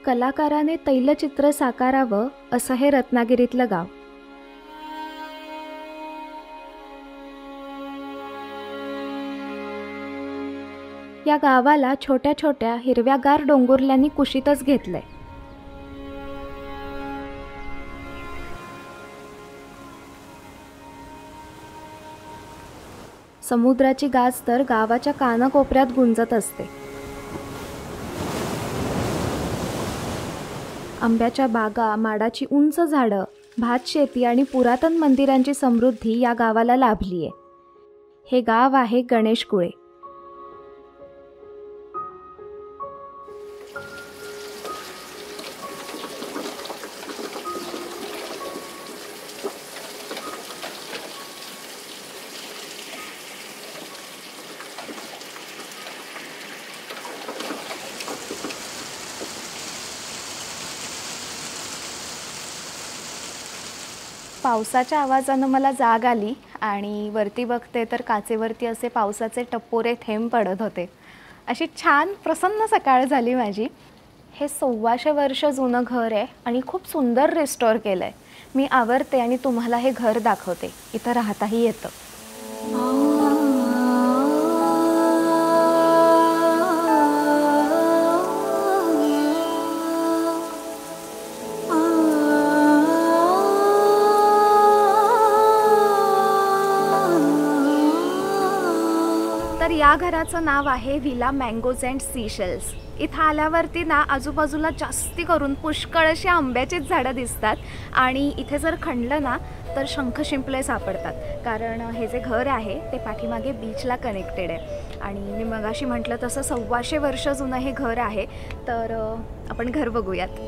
कलाकाराने तैलचित्र साकारावं असं हे रत्नागिरीतलं गाव. या गावाला छोट्या छोट्या हिरव्यागार डोंगुर्ल्यांनी कुशीतच घेतलंय. समुद्राची गाज तर गावाच्या कानाकोपऱ्यात गुंजत असते. आंब्याच्या बागा, माडाची उंच झाडं, भात शेती आणि पुरातन मंदिरांची समृद्धी या गावाला लाभलीये. हे गाव आहे गणेशकुळे. पावसाच्या आवाजानं मला जाग आली आणि वरती बघते तर काचेवरती असे पावसाचे टपोरे थेंब पडत होते. अशी छान प्रसन्न सकाळ झाली माझी. हे 125 वर्ष जुनं घर आहे आणि खूप सुंदर रिस्टोअर केलं आहे. मी आवरते आणि तुम्हाला हे घर दाखवते. इथं राहताही येतं. तर या घराचं नाव आहे व्हिला मँगोज अँड सीशेल्स. इथं आल्यावरती ना आजूबाजूला जास्ती करून पुष्कळ अशी आंब्याचीच झाडं दिसतात आणि इथे जर खणलं ना तर शंख शिंपले सापडतात. कारण हे जे घर आहे ते पाठीमागे बीचला कनेक्टेड आहे आणि मी मगाशी म्हटलं तसं 125 वर्ष जुनं हे घर आहे. तर आपण घर बघूयात.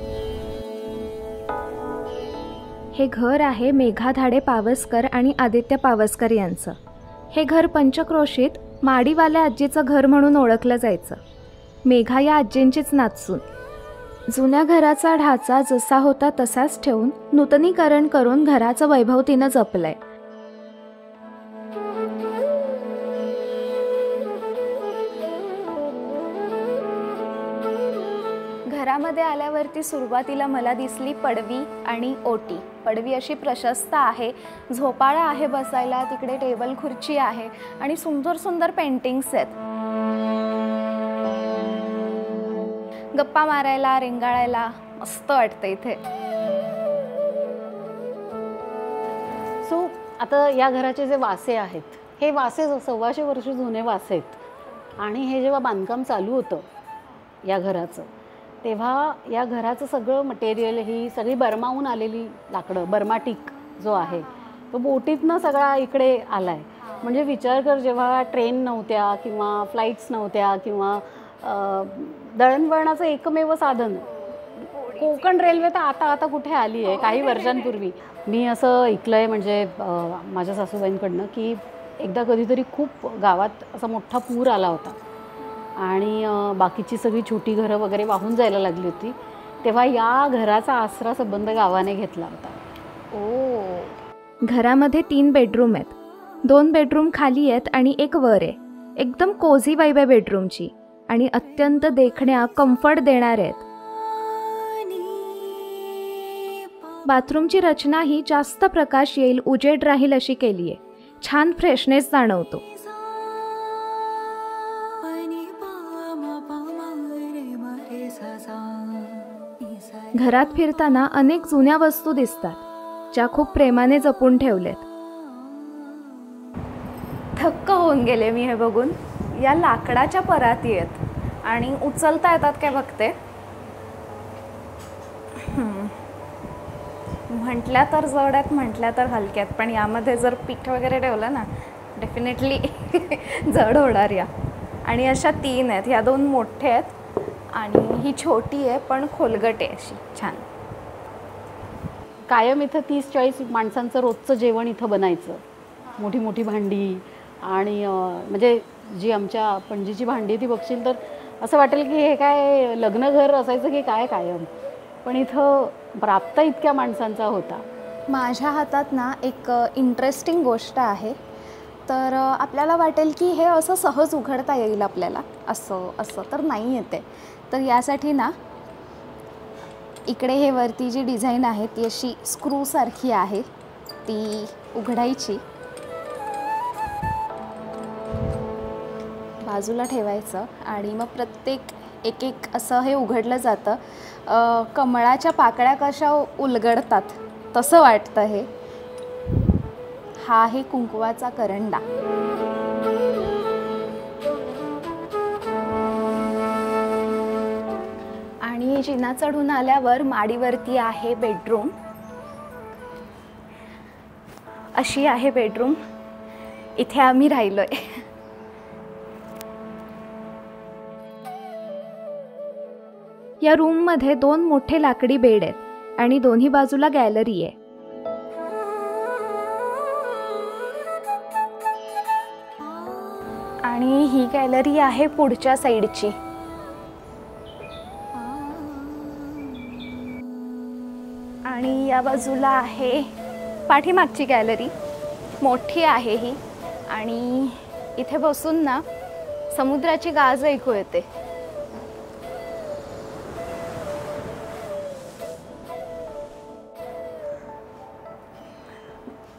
हे घर आहे मेघा धाडे पावसकर आणि आदित्य पावसकर यांचं. हे घर पंचक्रोशीत माडीवाल्या आजीचं घर म्हणून ओळखलं जायचं. मेघा या आजींचीच नातसून. जुन्या घराचा ढाचा जसा होता तसाच ठेवून नूतनीकरण करून घराचं वैभव तिनं जपलंय. घरामध्ये आल्यावरती सुरुवातीला मला दिसली पडवी आणि ओटी. पडवी अशी प्रशस्त आहे, झोपाळा आहे बसायला, तिकडे टेबल खुर्ची आहे आणि सुंदर सुंदर पेंटिंग्स आहेत. गप्पा मारायला, रेंगाळायला मस्त वाटतं इथे. सो आता या घराचे जे वासे आहेत, हे वासे 125 वर्ष जुने वासे आहेत आणि हे जेव्हा बांधकाम चालू होतं या घराचं, तेव्हा या घराचं सगळं मटेरियल ही सगळी बर्माहून आलेली लाकडं, बर्मा टीक जो आहे तो बोटीतनं सगळा इकडे आला आहे. म्हणजे विचार कर, जेव्हा ट्रेन नव्हत्या किंवा फ्लाईट्स नव्हत्या किंवा दळणवळणाचं एकमेव साधन कोकण रेल्वे तर आता कुठे आली आहे. काही वर्षांपूर्वी मी असं ऐकलं आहे म्हणजे माझ्या सासूबाईंकडनं की एकदा कधीतरी खूप गावात असा मोठा पूर आला होता आणि बाकीची सगळी छोटी घरं वगैरे वाहून जायला लागली होती. तेव्हा या घराचा आसरा संबंध गावाने घेतला होता. घरामध्ये 3 बेडरूम आहेत. 2 बेडरूम खाली आहेत आणि एक वर आहे. एकदम कोझी वाईब आहे बेडरूमची आणि अत्यंत देखण्या कम्फर्ट देणार आहेत. बाथरूमची रचना ही जास्त प्रकाश येईल, उजेड राहील अशी केली आहे. छान फ्रेशनेस जाणवतो. घरात फिरताना अनेक जुन्या वस्तू दिसतात ज्या खूप प्रेमाने जपून ठेवलेत. थक्क होऊन गेले मी हे बघून. या लाकडाच्या पराती आहेत आणि उचलता येतात काय बघते. म्हटल्या तर जड आहेत, म्हटल्या तर हलक्यात, पण यामध्ये जर पीठ वगैरे ठेवलं ना डेफिनेटली जड होणार या. आणि अशा 3 आहेत. ह्या 2 मोठे आहेत आणि ही छोटी आहे पण खोलगट आहे अशी छान. कायम इथं 30-40 माणसांचं रोजचं जेवण इथं बनायचं. मोठी मोठी भांडी आणि म्हणजे जी आमच्या पणजीची भांडी ती बघशील तर असं वाटेल की हे काय लग्नघर असायचं की काय कायम. पण इथं प्राप्त इतक्या माणसांचा होता. माझ्या हातात ना एक इंटरेस्टिंग गोष्ट आहे. तर आपल्याला वाटेल की हे असं सहज उघडता येईल आपल्याला, असं तर नाही येते. तर यासाठी ना इकडे हे वरती जी डिझाईन आहे ती अशी स्क्रू सारखी आहे, ती उघडायची, बाजूला ठेवायचं आणि मग प्रत्येक एक एक असं हे उघडलं जातं। कमळाच्या पाकळ्या कशा उलगडतात तसं वाटतं हे। हा आहे कुंकवाचा करंडा। आणि जिना चढून आल्यावर माडीवरती आहे बेडरूम। अशी आहे बेडरूम, इथे आम्ही राहिलोय। या रूममध्ये 2 मोठे लाकडी बेड आहेत आणि दोन्ही बाजूला गॅलरी आहे। आणि ही गॅलरी आहे पुढच्या साईडची। आणि या बाजूला आहे पाठीमागची गॅलरी, मोठी आहे ही। आणि इथे बसून ना समुद्राची गाज ऐकू येते।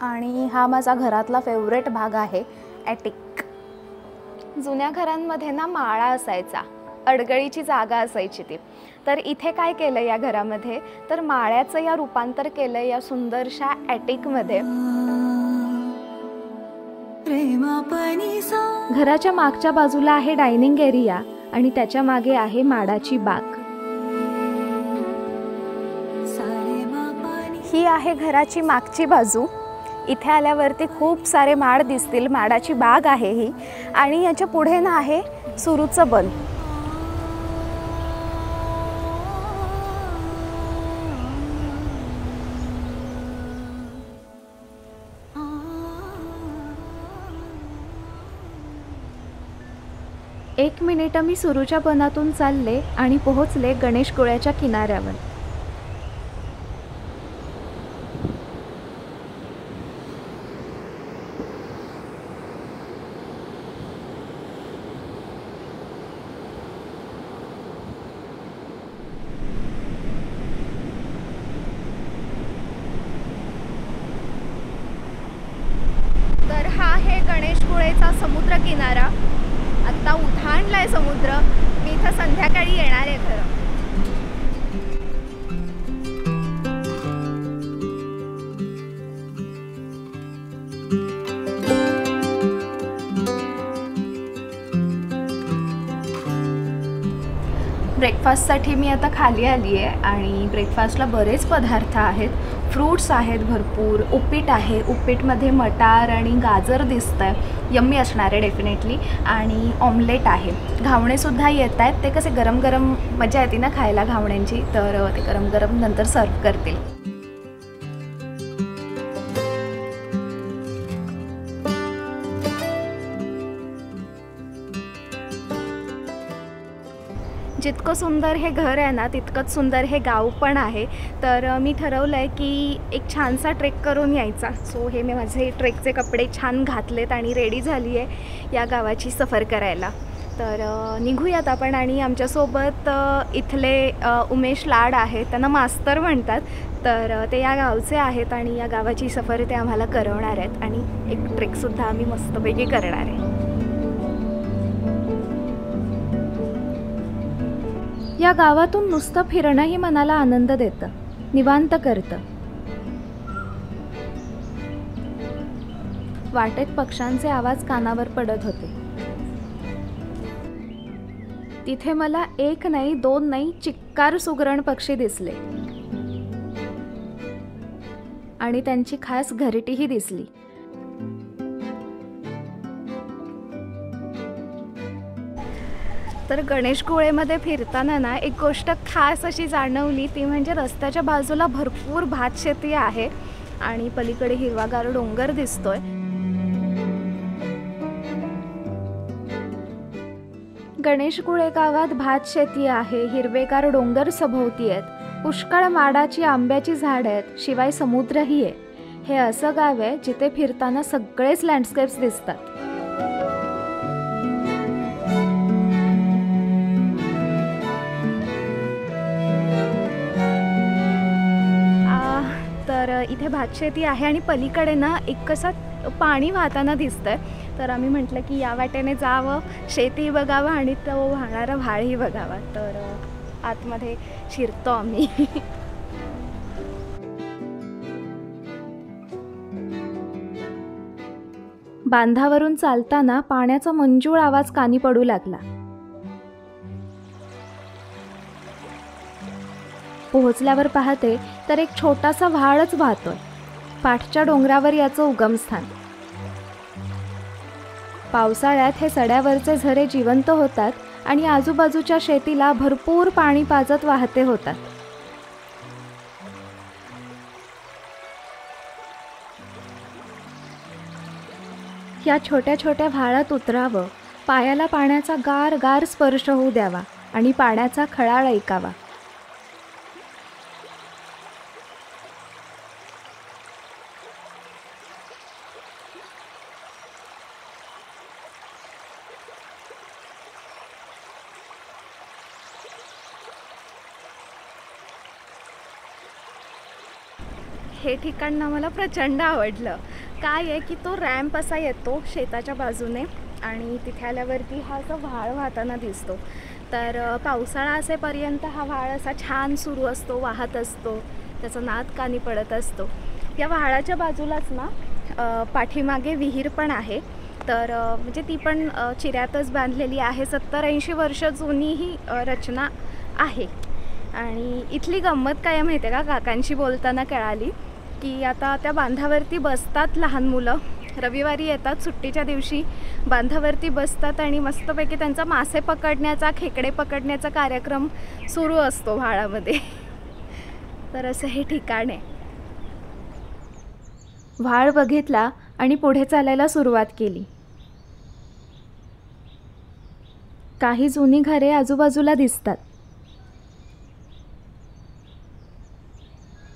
आणि हा माझा घरातला फेवरेट भाग आहे, ॲटिक। जुन्या घरांमध्ये ना माळा असायचा, अडगळीची जागा असायची ती। तर इथे काय केलं या घरामध्ये, तर माळ्याचं या रूपांतर केलं या सुंदरशा ॲटिकमध्ये। घराच्या मागच्या बाजूला आहे डायनिंग एरिया आणि त्याच्या मागे आहे माडाची बाग। ही आहे घराची मागची बाजू। इथे आल्यावरती खूप सारे माड दिसतील, माडाची बाग आहे ही। आणि याच्या पुढे ना आहे सुरूचं बन। एक मिनिट मी सुरूच्या बनातून चालले आणि पोहोचले गणेशगोळ्याच्या किनाऱ्यावर। तर हा आहे गणेशगोळेचा समुद्र किनारा। आत्ता उधाणलाय समुद्र, मी इथं संध्याकाळी येणार आहे खरं। ब्रेकफास्टसाठी मी आता खाली आली आहे आणि ब्रेकफास्टला बरेच पदार्थ आहेत। फ्रूट्स आहेत भरपूर, उपीट आहे, उपीटमध्ये मटार आणि गाजर दिसतंय, यम्मी असणार आहे डेफिनेटली। आणि ऑमलेट आहे, घावणेसुद्धा येत आहेत। ते कसे गरम गरम मजा येते ना खायला घावण्यांची, तर ते गरम गरम नंतर सर्व करतील। जितकं सुंदर हे घर आहे ना, तितकंच सुंदर हे गाव पण आहे। तर मी ठरवलं आहे की एक छानसा ट्रेक करून यायचा। सो हे मी माझे ट्रेकचे कपडे छान घातलेत आणि रेडी झाली आहे या गावाची सफर करायला। तर निघूयात आपण। आणि आमच्यासोबत इथले उमेश लाड आहेत, त्यांना मास्तर म्हणतात। तर ते या गावचे आहेत आणि या गावाची सफर ते आम्हाला करवणार आहेत आणि एक ट्रेकसुद्धा आम्ही मस्तपैकी करणार आहे। या गावातून नुसतं फिरणंही मनाला आनंद देतं, निवांत करतं। वाटेत पक्ष्यांचे आवाज कानावर पडत होते। तिथे मला 1 नाही 2 नाही चिक्कार सुगरण पक्षी दिसले आणि त्यांची खास घरटीही दिसली। तर गणेशगोळेमध्ये फिरताना ना एक गोष्ट खास अशी जाणवली, ती म्हणजे रस्त्याच्या बाजूला भरपूर भातशेती आहे आणि पलीकडे हिरवागार डोंगर दिसतोय। गणेशगोळे गावात भातशेती आहे, हिरवेगार डोंगर सभोवती आहेत, पुष्कळ माडाची आंब्याची झाडं आहेत, शिवाय समुद्रही आहे। हे असं गाव आहे जिथे फिरताना सगळेच लँडस्केप्स दिसतात। इथे भातशेती आहे आणि पलीकडे ना एक कसं पाणी वाहताना दिसतंय. तर आम्ही म्हटलं की या वाटेने जावं, शेती बघावं आणि तो वाहणारा व्हाळही बघावा. तर आतमध्ये शिरतो आम्ही. बांधावरून चालताना पाण्याचा मंजूळ आवाज कानी पडू लागला. पोहोचल्यावर पाहते तर एक छोटासा व्हाळच वाहतोय. पाठच्या डोंगरावर याचं उगमस्थान. पावसाळ्यात हे सड्यावरचे झरे जिवंत होतात आणि आजूबाजूच्या शेतीला भरपूर पाणी पाजत वाहते होतात. या छोट्या छोट्या व्हाळात उतरावं, पायाला पाण्याचा गार गार स्पर्श होऊ द्यावा आणि पाण्याचा खळाळ ऐकावा. हे ठिकाण ना मला प्रचंड आवडलं. काय आहे की तो रॅम्प असा येतो शेताच्या बाजूने आणि तिथे आल्यावरती हा असा व्हाळ वाहताना दिसतो. तर पावसाळा असेपर्यंत हा व्हाळ असा छान सुरू असतो, वाहत असतो, त्याचा नाद कानी पडत असतो. या व्हाळाच्या बाजूलाच ना पाठीमागे विहीर पण आहे. तर म्हणजे ती पण चिऱ्यातच बांधलेली आहे. 70-80 वर्ष जुनी ही रचना आहे. आणि इथली गंमत काय माहिती आहे का, काकांशी बोलताना कळाली की आता त्या बांधावरती बसतात लहान मुलं. रविवारी येतात, सुट्टीच्या दिवशी बांधावरती बसतात आणि मस्तपैकी त्यांचा मासे पकडण्याचा, खेकडे पकडण्याचा कार्यक्रम सुरू असतो व्हाळामध्ये. तर असं हे ठिकाण आहे. व्हाळ बघितला आणि पुढे चालायला सुरुवात केली. काही जुनी घरे आजूबाजूला दिसतात.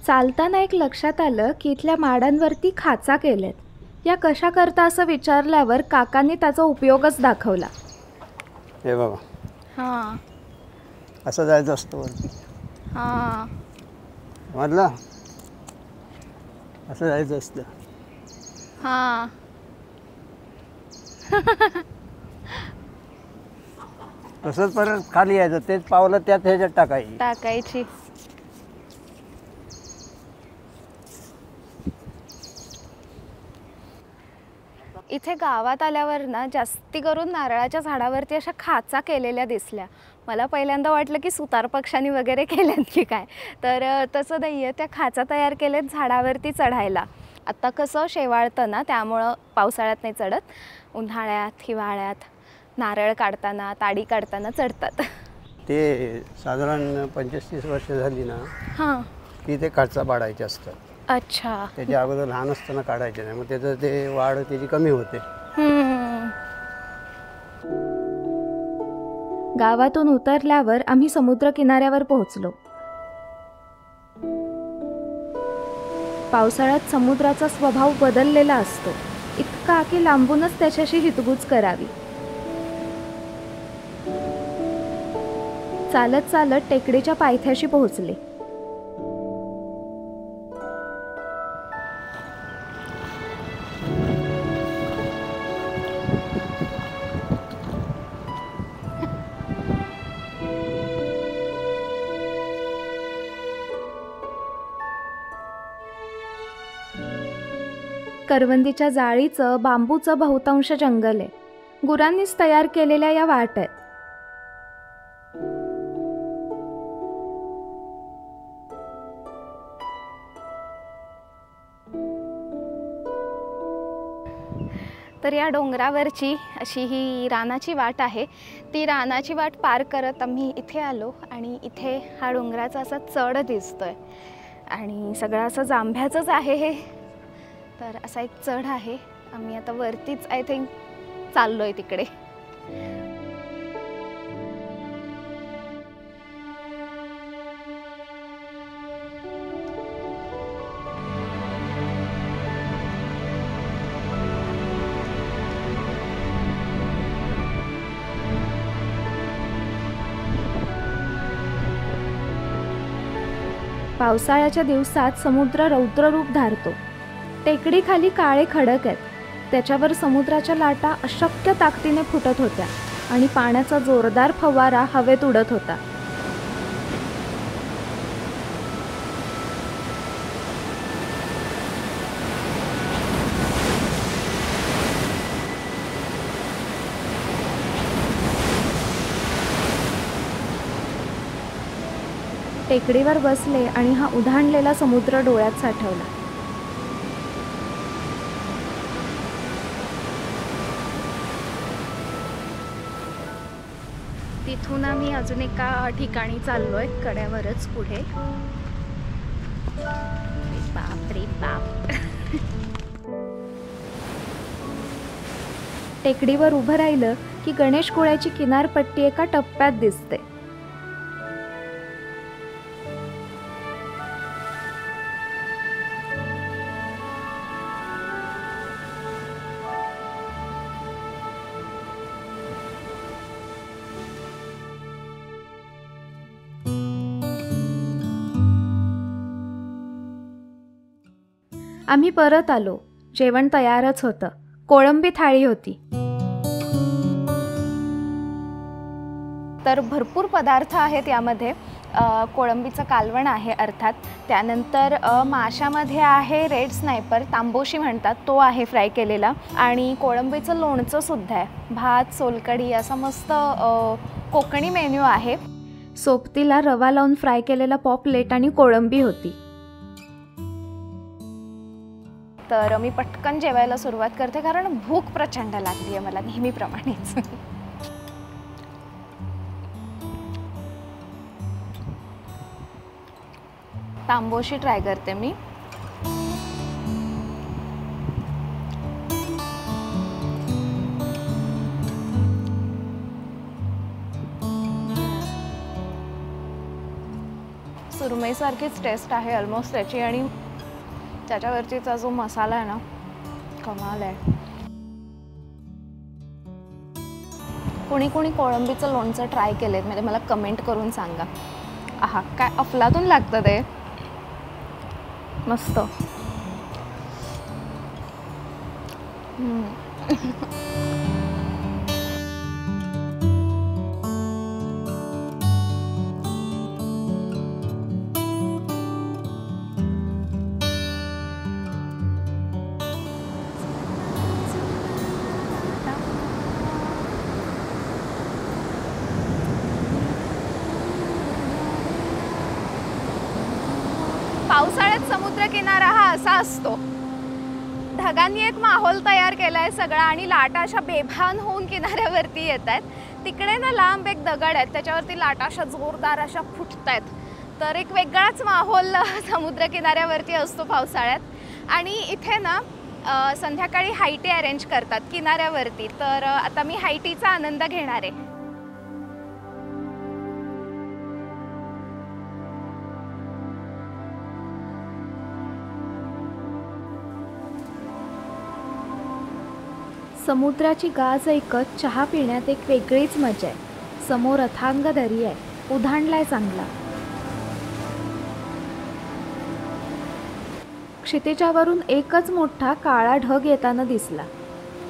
चालताना एक लक्षात आलं की इथल्या माडांवरती खाचा केल्यात. या कशा करता असं विचारल्यावर काकांनी त्याचा उपयोगच दाखवला. हे बाबा, हां असं जायचं असतं वरती. हां म्हटलं असं जायचं असतं. हां तसंच परत खाली यायचं, तेच पावलं त्यात ह्याच्यात टाकायची. इथे गावात आल्यावर ना जास्ती करून नारळाच्या झाडावरती अशा खाचा केलेल्या दिसल्या. मला पहिल्यांदा वाटलं की सुतार पक्षांनी वगैरे केल्यात की काय, तर तसं नाही आहे. त्या खाचा तयार केलेत झाडावरती चढायला. आत्ता कसं शेवाळतं ना, त्यामुळं पावसाळ्यात नाही चढत, उन्हाळ्यात हिवाळ्यात नारळ काढताना, ताडी काढताना चढतात. ते साधारण 25-30 वर्ष झाली ना हां की ते खाचा पाडायचे असतात. अच्छा. त्याच्या अगोदर लहान असताना काढायचे नाही, मग त्याचं ते वाढ त्याची कमी होते. गावातून उतरल्यावर आम्ही समुद्र किनाऱ्यावर पोहोचलो. पावसाळ्यात समुद्राचा स्वभाव बदललेला असतो, इतका की लांबूनच त्याच्याशी हितगुज करावी. चालत चालत टेकडीच्या पायथ्याशी पोहोचले. करवंदीच्या जाळीचं, बांबूचं बहुतांश जंगल आहे. गुरांनीच तयार केलेल्या या वाट आहेत. तर या डोंगरावरची अशी ही रानाची वाट आहे. ती रानाची वाट पार करत आम्ही इथे आलो आणि इथे हा डोंगराचा असा चढ दिसतोय आणि सगळं असं जांभ्याचंच आहे हे. तर असा एक चढ आहे. आम्ही आता वरतीच आय थिंक चाललोय तिकडे. पावसाळ्याच्या दिवसात समुद्र रौद्ररूप धारतो. टेकडीखाली काळे खडक आहेत, त्याच्यावर समुद्राच्या लाटा अशक्य ताकदीने फुटत होत्या आणि पाण्याचा जोरदार फवारा हवेत उडत होता. टेकडीवर बसले आणि हा उधाणलेला समुद्र डोळ्यात साठवला. तिथून आम्ही अजून एका ठिकाणी चाललोय, कड्यावरच पुढे. बाप रे बाप. टेकडीवर उभं राहिलं की गणेश कुळ्याची किनारपट्टी एका टप्प्यात दिसते. आम्ही परत आलो. जेवण तयारच होतं. कोळंबी थाळी होती. तर भरपूर पदार्थ आहेत यामध्ये. कोळंबीचं कालवण आहे अर्थात, त्यानंतर माशामध्ये आहे रेड स्नायपर, तांबोशी म्हणतात, तो आहे फ्राय केलेला, आणि कोळंबीचं लोणचं सुद्धा आहे. भात, सोलकढी असा मस्त कोकणी मेन्यू आहे. सोबतीला रवा लावून फ्राय केलेला पॉपलेट आणि कोळंबी होती. तर मी पटकन जेवायला सुरुवात करते, कारण भूक प्रचंड लागली आहे मला नेहमीप्रमाणेच. तांबोशी ट्राय करते मी. सुरमईसारखीच टेस्ट आहे ऑलमोस्ट त्याची, आणि त्याच्यावरतीचा जो मसाला आहे ना, कमाल आहे. कोणी कोणी कोळंबीचं लोणचं ट्राय केलेत म्हणजे मला कमेंट करून सांगा. आहा, काय अफलातून लागतं ते, मस्त. पावसाळ्यात समुद्रकिनारा हा असा असतो. ढगांनी एक माहोल तयार केलाय सगळा, आणि लाटा अशा बेभान होऊन किनाऱ्यावरती येत आहेत. तिकडे ना लांब एक दगड आहेत, त्याच्यावरती लाटा अशा जोरदार अशा फुटत आहेत. तर एक वेगळाच माहोल समुद्रकिनाऱ्यावरती असतो पावसाळ्यात. आणि इथे ना संध्याकाळी हायटी अरेंज करतात किनाऱ्यावरती. तर आता मी हायटीचा आनंद घेणार आहे. समुद्राची गाज ऐकत चहा पिण्यात एक वेगळीच मजा आहे. समोर अथांग दरी आहे, उधाणलाय चांगला. क्षितिजावरून एकच मोठा काळा ढग येताना दिसला.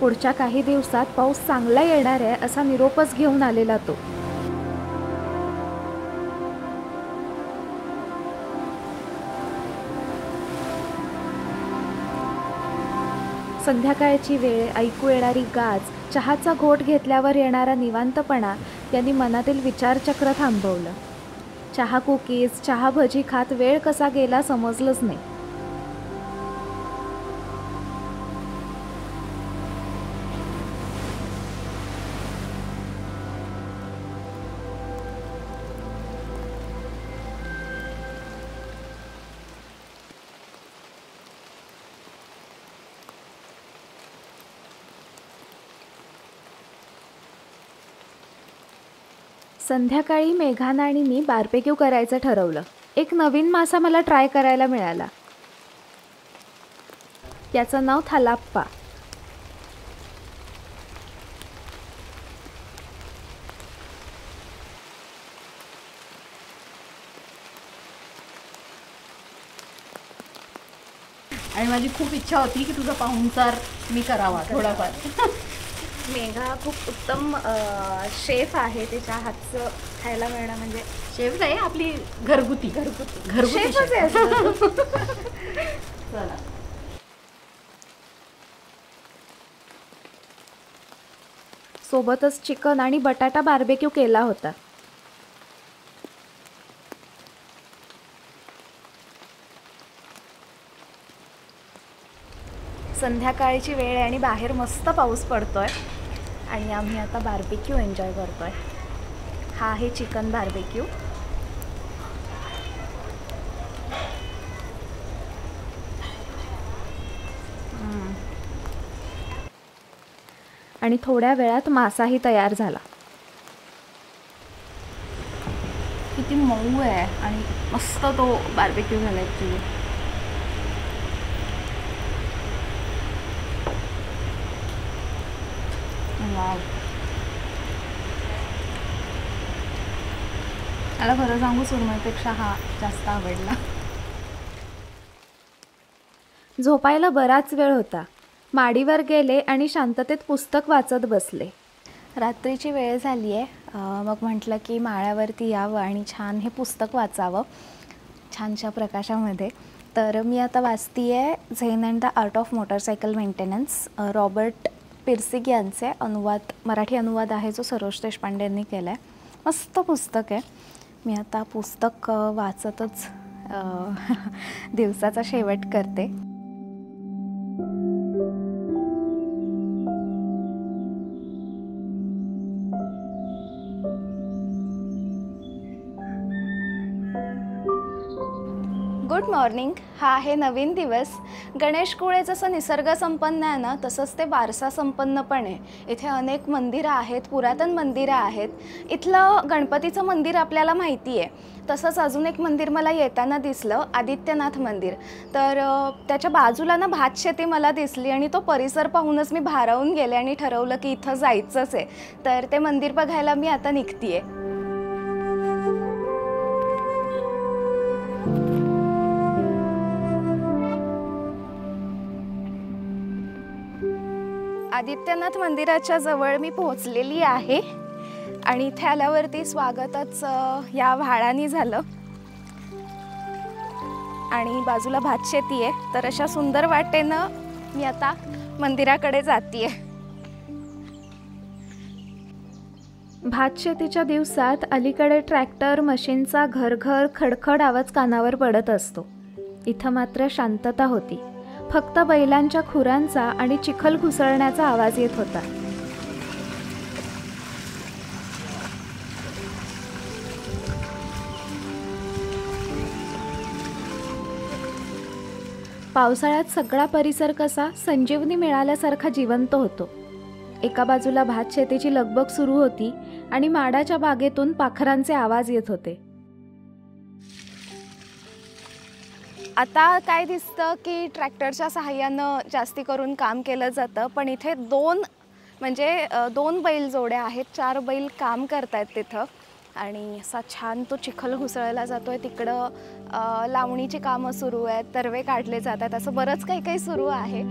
पुढच्या काही दिवसात पाऊस चांगला येणार आहे असा निरोपच घेऊन आलेला तो. संध्याकाळची वेळ, ऐकू येणारी गाज, चहाचा घोट घेतल्यावर येणारा निवांतपणा यांनी मनातील विचारचक्र थांबवलं. चहा कुकीज, चहा भजी खात वेळ कसा गेला समजलंच नाही. संध्याकाळी मेघाना आणि मी बार्बेक्यू करायचं ठरवलं. एक नवीन मासा मला ट्राय करायला मिळाला. याचं नाव थालाप्पा. आणि माझी खूप इच्छा होती की तुझा पाहुणचार मी करावा थोडाफार. मेघा खूप उत्तम शेफ आहे. तिच्या हातचं खायला मिळणं म्हणजे शेफ नाही, आपली घरगुती शेफच आहे असं. चला. सोबतच चिकन आणि बटाटा बार्बेक्यू केला होता. संध्याकाळची वेळ आहे आणि बाहेर मस्त पाऊस पडतोय आणि आम्ही आता बार्बेक्यू एन्जॉय करतोय. हा आहे चिकन बार्बेक्यू. आणि थोड्या वेळात मासाही तयार झाला. किती मऊ आहे आणि मस्त तो बार्बेक्यू झाला ॲक्च्युली. मला खरं सांगू सुरमईपेक्षा हा जास्त आवडला. झोपायला बराच वेळ होता. माडीवर गेले आणि शांततेत पुस्तक वाचत बसले. रात्रीची वेळ झाली आहे. मग म्हटलं की माळ्यावरती यावं आणि छान हे पुस्तक वाचावं छानशा प्रकाशामध्ये. तर मी आता वाचते आहे Zen and the art of motorcycle maintenance. Robert Pirsig यांचे अनुवाद, मराठी अनुवाद आहे जो सरोज देशपांडे यांनी केला आहे. मस्त पुस्तक आहे. मी आता पुस्तक वाचतच दिवसाचा शेवट करते. Good morning. हा आहे नवीन दिवस. गणेशकुळे जसं निसर्ग संपन्न आहे ना, तसंच ते वारसा संपन्न पण आहे. इथे अनेक मंदिरं आहेत, पुरातन मंदिरं आहेत. इथलं गणपतीचं मंदिर आपल्याला माहिती आहे. तसंच अजून एक मंदिर मला येताना दिसलं, आदित्यनाथ मंदिर. तर त्याच्या बाजूला ना भातशेती मला दिसली आणि तो परिसर पाहूनच मी भारावून गेले आणि ठरवलं की इथं जायचंच आहे. तर ते मंदिर बघायला मी आता निघते आहे. आदित्यनाथ मंदिराच्या जवळ मी पोहोचलेली आहे आणि इथे आल्यावरती स्वागतच या व्हाळानी झालं आणि बाजूला भातशेती आहे. तर अशा सुंदर वाटेनं मी आता मंदिराकडे जाते. भातशेतीच्या दिवसात अलीकडे ट्रॅक्टर मशीनचा घरघर खडखड आवाज कानावर पडत असतो. इथं मात्र शांतता होती. फक्त बैलांच्या खुरांचा आणि चिखल घुसळण्याचा आवाज येत होता. पावसाळ्यात सगळा परिसर कसा संजीवनी मिळाल्यासारखा जिवंत होतो. एका बाजूला भात शेतीची लगबग सुरू होती आणि माडाच्या बागेतून पाखरांचे आवाज येत होते. आता काय दिसतं की ट्रॅक्टरच्या सहाय्यानं जास्ती करून काम केलं जातं, पण इथे दोन बैल जोड्या आहेत. 4 बैल काम करतायत तिथं आणि असा छान तो चिखल घुसळला जातोय. तिकडं लावणीची कामं सुरू आहेत, तरवे काढले जात आहेत, असं बरंच काही काही सुरू आहे.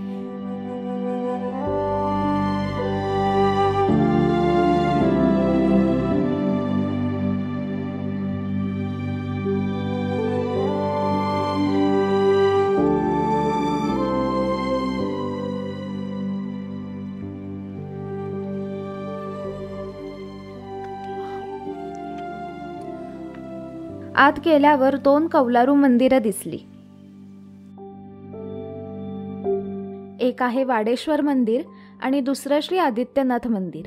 आत गेल्यावर 2 कौलारू मंदिरं दिसली. एक आहे वाडेश्वर मंदिर आणि दुसरं श्री आदित्यनाथ मंदिर.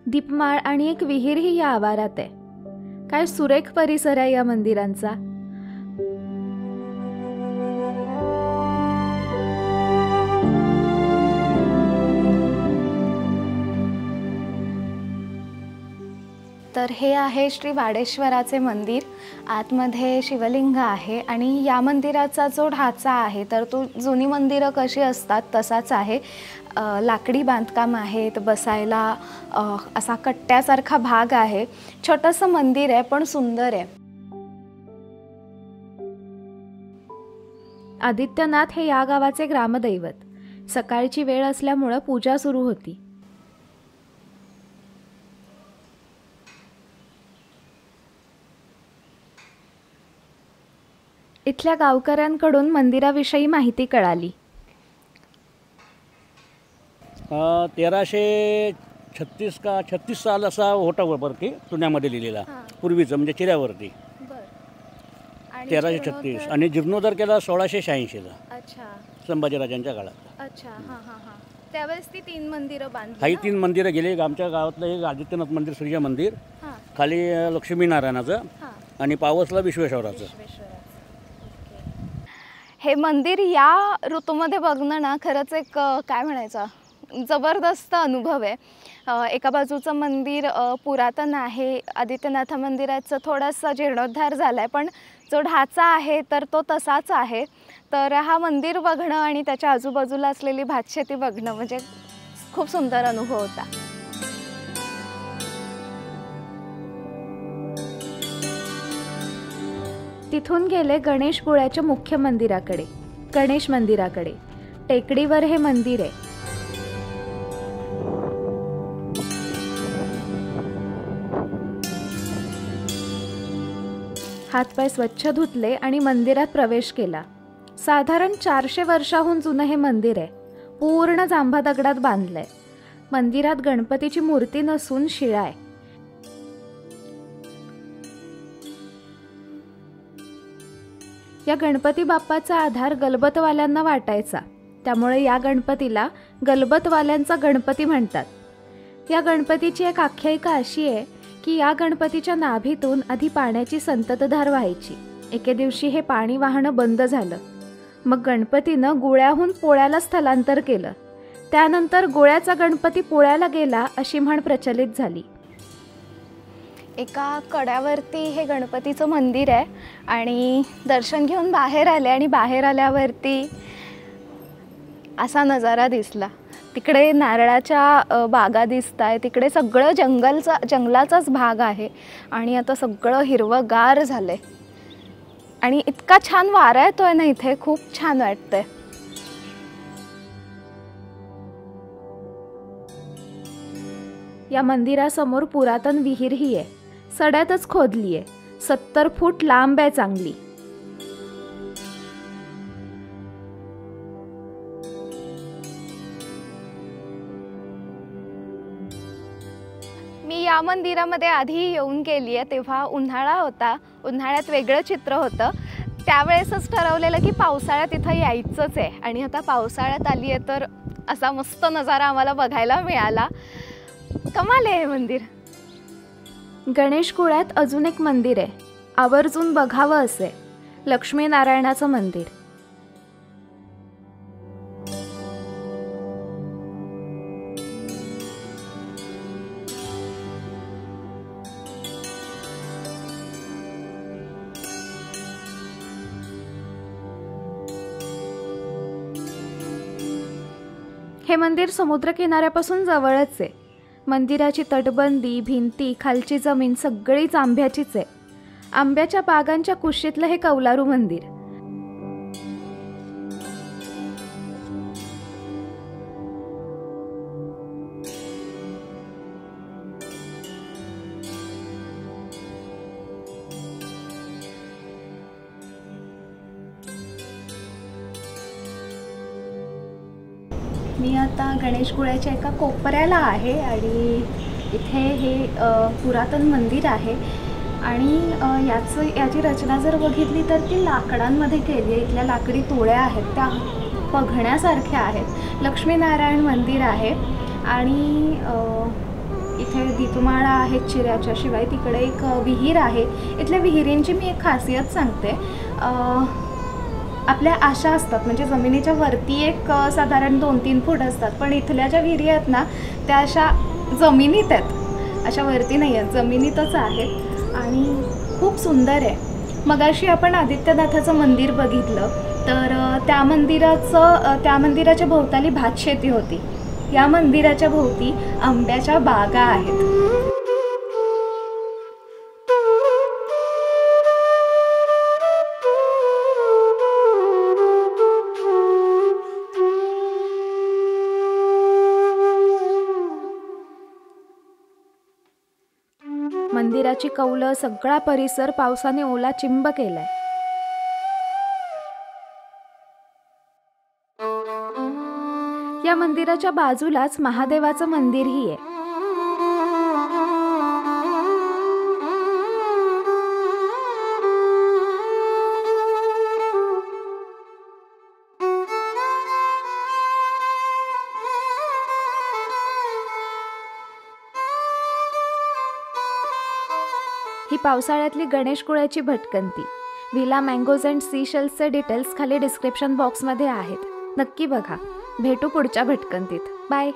दीपमाळ आणि एक विहीरही या आवारात आहे. काय सुरेख परिसर आहे या मंदिरांचा. तर हे आहे श्री वाडेश्वराचे मंदिर. आतमध्ये शिवलिंग आहे आणि या मंदिराचा जो ढाचा आहे तर तो जुनी मंदिरं कशी असतात तसाच आहे. लाकडी बांधकाम आहे, बसायला असा कट्ट्यासारखा भाग आहे. छोटंसं मंदिर आहे पण सुंदर आहे. आदित्यनाथ हे या गावाचे ग्रामदैवत. सकाळची वेळ असल्यामुळे पूजा सुरू होती. इथल्या गावकऱ्यांकडून मंदिराविषयी माहिती कळाली. 1336 का 36 साल असा होता वरती चुन्यामध्ये लिहिलेला पूर्वीचं, म्हणजे चिऱ्यावरती 1336. आणि जीर्णोद्धार केला 1686ला. अच्छा, संभाजीराजांच्या काळात. अच्छा, हां हां हां. त्यावेळेस ती 3 मंदिरं बांधली. हाही 3 मंदिरं गेली. आमच्या गावातलं एक आदित्यनाथ मंदिर, सूर्य मंदिर, खाली लक्ष्मीनारायणाचं आणि पावसला विश्वेश्वराचं. हे मंदिर या ऋतूमध्ये बघणं ना खरंच एक काय म्हणायचं जबरदस्त अनुभव आहे. एका बाजूचं मंदिर पुरातन आहे. आदित्यनाथ मंदिराचं थोडासा जीर्णोद्धार झाला आहे पण जो ढाचा आहे तर तो तसाच आहे. तर हा मंदिर बघणं आणि त्याच्या आजूबाजूला असलेली भातशेती बघणं म्हणजे खूप सुंदर अनुभव होता. तिथून गेले गणेश पुळ्याच्या मुख्य मंदिराकडे, गणेश मंदिराकडे. टेकडीवर हे मंदिर आहे. हातपाय स्वच्छ धुतले आणि मंदिरात प्रवेश केला. साधारण 400 वर्षाहून जुनं हे मंदिर आहे. पूर्ण जांभा दगडात बांधलंय. मंदिरात गणपतीची मूर्ती नसून शिळा आहे. या गणपती बाप्पाचा आधार गलबतवाल्यांना वाटायचा, त्यामुळे या गणपतीला गलबतवाल्यांचा गणपती म्हणतात. या गणपतीची एक आख्यायिका अशी आहे की या गणपतीच्या नाभीतून आधी पाण्याची संततधार व्हायची. एके दिवशी हे पाणी वाहणं बंद झालं. मग गणपतीनं गुळ्याहून पोळ्याला स्थलांतर केलं. त्यानंतर गोळ्याचा गणपती पोळ्याला गेला अशी म्हण प्रचलित झाली. एका कड्यावरती हे गणपतीचं मंदिर आहे आणि दर्शन घेऊन बाहेर आले आणि बाहेर आल्यावरती असा नजारा दिसला. तिकडे नारळाच्या बागा दिसत आहे. तिकडे सगळं जंगलाचाच भाग आहे आणि आता सगळं हिरवंगार झालं आहे आणि इतका छान वारा येतोय ना इथे, खूप छान वाटतंय. या मंदिरासमोर पुरातन विहीरही आहे. सड्यातच खोदली आहे. 70 फूट लांब आहे चांगली. मी या मंदिरामध्ये आधी येऊन गेली आहे. तेव्हा उन्हाळा होता. उन्हाळ्यात वेगळं चित्र होतं. त्यावेळेसच ठरवलेलं की पावसाळ्यात इथं यायचंच आहे आणि आता पावसाळ्यात आली आहे तर असा मस्त नजारा आम्हाला बघायला मिळाला. कमाल आहे हे मंदिर. गणेशकुळ्यात अजून एक मंदिर आहे, आवर्जून बघावं असे, लक्ष्मीनारायणाचं मंदिर. हे मंदिर समुद्रकिनाऱ्यापासून जवळच आहे. मंदिराची तटबंदी, भिंती, खालची जमीन सगळीच आंब्याचीच आहे. आंब्याच्या बागांच्या कुशीतलं हे कौलारू मंदिर. मी आता गणेशकुळ्याच्या एका कोपऱ्याला आहे आणि इथे हे पुरातन मंदिर आहे आणि याची रचना जर बघितली तर ती लाकडांमध्ये केली आहे. इथल्या लाकडी तुळ्या आहेत त्या बघण्यासारख्या आहेत. लक्ष्मीनारायण मंदिर आहे आणि इथे दीपमाळा आहेत चिऱ्याच्या. शिवाय तिकडे एक विहीर आहे. इथल्या विहिरींची मी एक खासियत सांगते. आपल्या आशा असतात म्हणजे जमिनीच्या वरती एक साधारण 2-3 फूट असतात, पण इथल्या ज्या विहिरी आहेत ना त्या अशा जमिनीत आहेत अशा वरती नाही आहेत, जमिनीतच आहेत आणि खूप सुंदर आहे. मगाशी आपण आदित्यनाथाचं मंदिर बघितलं तर त्या मंदिराच्या भोवताली भातशेती होती. या मंदिराच्या भोवती आंब्याच्या बागा आहेत. मंदिराची कौलं सगळा परिसर पावसाने ओला चिंब केलाय. या मंदिराच्या बाजूलाच महादेवाचं मंदिरही आहे. ही पावसाळ्यातली गणेशकुळ्याची भटकंती. विला मँगोज अँड सीशेल्सचे डिटेल्स खाली डिस्क्रिप्शन बॉक्समध्ये आहेत. नक्की बघा. भेटू पुढच्या भटकंतीत. बाय.